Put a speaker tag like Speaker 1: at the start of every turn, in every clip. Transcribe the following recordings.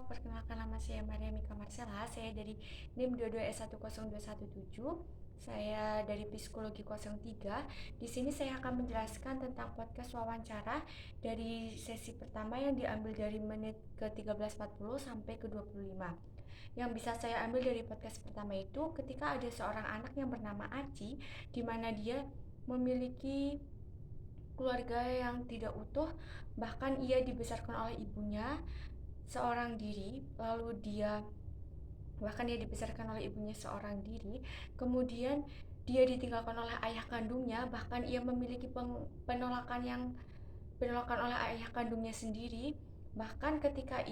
Speaker 1: perkenalkan nama saya Maria Mika Marcella. Saya dari NIM 2210217. Saya dari Psikologi 03. Di sini saya akan menjelaskan tentang podcast wawancara dari sesi pertama yang diambil dari menit ke 13.40 sampai ke 25. Yang bisa saya ambil dari podcast pertama itu ketika ada seorang anak yang bernama Aci, di mana dia memiliki keluarga yang tidak utuh, bahkan ia dibesarkan oleh ibunya seorang diri, lalu dia dibesarkan oleh ibunya seorang diri, kemudian dia ditinggalkan oleh ayah kandungnya, bahkan ia memiliki penolakan oleh ayah kandungnya sendiri. Bahkan ketika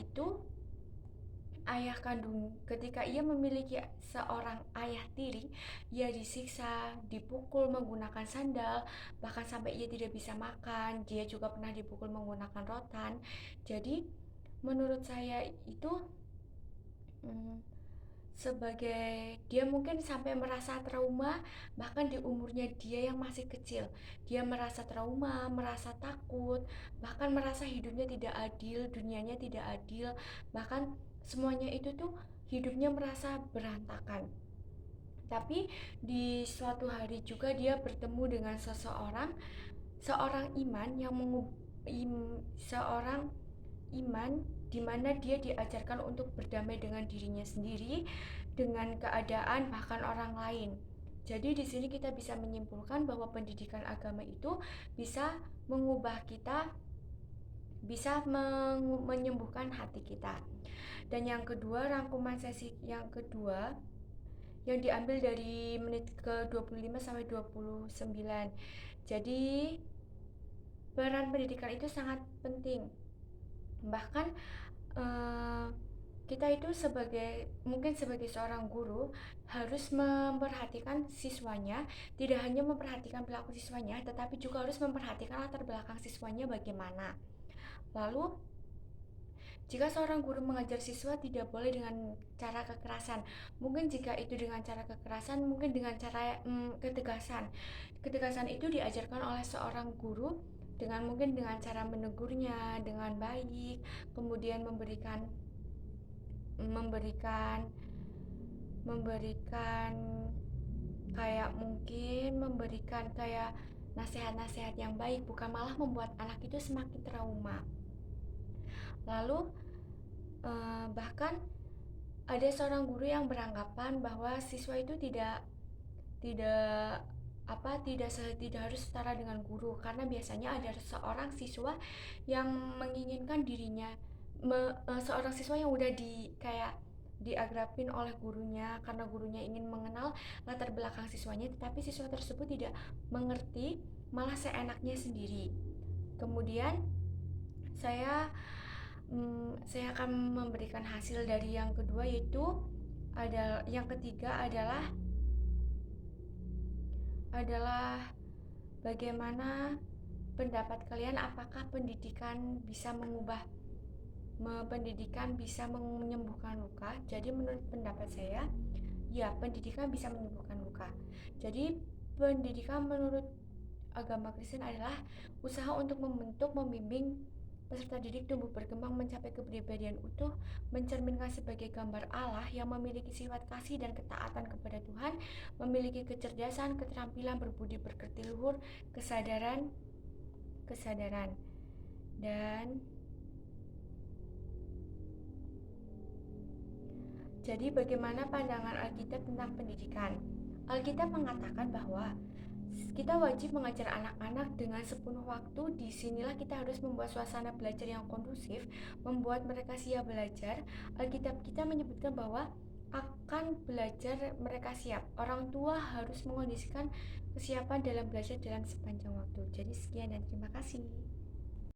Speaker 1: ia memiliki seorang ayah tiri, ia disiksa, dipukul menggunakan sandal, bahkan sampai ia tidak bisa makan. Dia juga pernah dipukul menggunakan rotan. Jadi menurut saya itu hmm, sebagai dia mungkin sampai merasa trauma, bahkan di umurnya dia yang masih kecil dia merasa trauma, merasa takut, bahkan merasa hidupnya tidak adil, dunianya tidak adil, bahkan semuanya itu tuh hidupnya merasa berantakan. Tapi di suatu hari juga dia bertemu dengan seorang iman yang seorang iman di mana dia diajarkan untuk berdamai dengan dirinya sendiri, dengan keadaan bahkan orang lain. Jadi di sini kita bisa menyimpulkan bahwa pendidikan agama itu bisa mengubah kita, bisa menyembuhkan hati kita. Dan yang kedua, rangkuman sesi yang kedua yang diambil dari menit ke 25 sampai 29. Jadi peran pendidikan itu sangat penting. Bahkan eh, kita itu mungkin sebagai seorang guru harus memperhatikan siswanya, tidak hanya memperhatikan perilaku siswanya, tetapi juga harus memperhatikan latar belakang siswanya bagaimana. Lalu jika seorang guru mengajar siswa tidak boleh dengan cara kekerasan. Mungkin jika itu dengan cara kekerasan, mungkin dengan cara ketegasan. Ketegasan itu diajarkan oleh seorang guru mungkin dengan cara menegurnya dengan baik, kemudian memberikan memberikan kayak nasihat-nasihat yang baik, bukan malah membuat anak itu semakin trauma. Lalu bahkan ada seorang guru yang beranggapan bahwa siswa itu tidak tidak harus setara dengan guru, karena biasanya ada seorang siswa yang menginginkan dirinya seorang siswa yang udah diagrapin oleh gurunya karena gurunya ingin mengenal latar belakang siswanya, tetapi siswa tersebut tidak mengerti, malah seenaknya sendiri. Kemudian saya akan memberikan hasil dari yang kedua, yaitu yang ketiga adalah bagaimana pendapat kalian, apakah pendidikan bisa menyembuhkan luka. Jadi menurut pendapat saya, ya, pendidikan bisa menyembuhkan luka. Jadi pendidikan menurut agama Kristen adalah usaha untuk membimbing peserta didik tumbuh berkembang mencapai kepribadian utuh, mencerminkan sebagai gambar Allah yang memiliki sifat kasih dan ketaatan kepada Tuhan, memiliki kecerdasan, keterampilan berbudi pekerti luhur, kesadaran, dan jadi bagaimana pandangan Alkitab tentang pendidikan? Alkitab mengatakan bahwa kita wajib mengajar anak-anak dengan sepenuh waktu. Disinilah kita harus membuat suasana belajar yang kondusif, membuat mereka siap belajar. Alkitab kita menyebutkan bahwa akan belajar mereka siap. Orang tua harus mengondisikan kesiapan dalam belajar dalam sepanjang waktu. Jadi sekian dan terima kasih.